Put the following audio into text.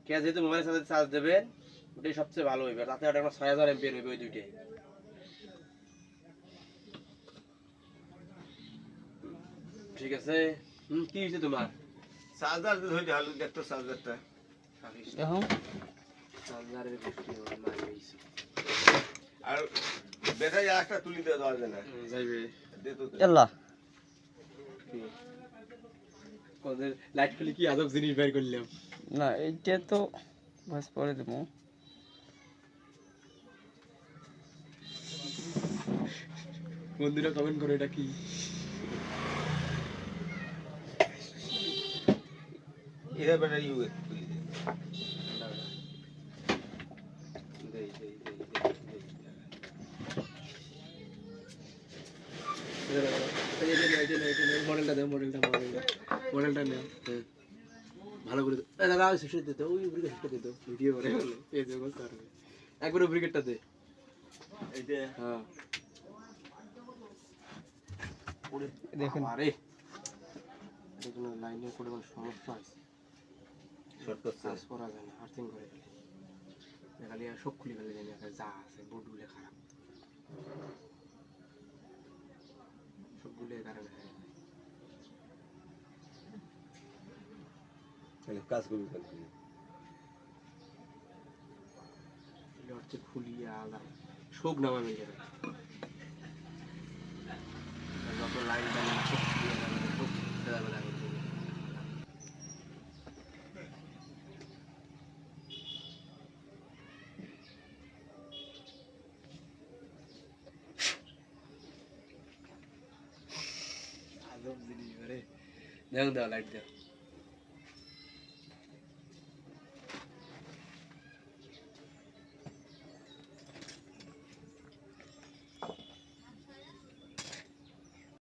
কে যেহেতু মোবাইলের সাথে চার্জ দেবেন ওটাই সবচেয়ে ভালো হইবে, তাতে ওটা 6000 এমপিআর হইবে ওই দুইটাই। ঠিক আছে। কি হয়েছে তোমার? চার্জার ধরে হালু দেখতো চার্জারটা এখন চার্জারের বৃষ্টি মার হইছে আর ব্যাটারি একটা তুলি দিয়ে দেওয়া যায় না যাইবে দে তো এল্লা কোদের লাইট খুলে কি আজব জিনিস বের করলাম। না এইটা তো বাস পরে দেবো। বন্ধুরা কমেন্ট করো এটা কি? এরা ব্যাটারি তুলি দিয়ে দেই দেই দেই দেই মডেলটা দাও, মডেলটা নাও। ভালো করে দাদা শেষ দিতে ওই ব্রিকেট শেষটা দিতে ভিডিও করে এই যে বলতে পারবে একবার ব্রিকেটটা দে। এই যে হ্যাঁ দেখেন আরে এগুলো লাইনে করে কোনো সমস্যা আছে, শর্ট করছে চার্জ করা যায় না, আর্থিং করে ফেলে খালি সব খুলে ফেলে জানি যা আছে বোর্ডগুলো খারাপ সবগুলো কারণে তাহলে কাজ করবি কেন হচ্ছে খুলিয়ে আলাদা শোক নামা মিলে যাবে যত লাইন টাইন সব খুলিয়ে যাবে সব যাবে না আজব জিনিস রে। দেখ দাও লাইট দাও।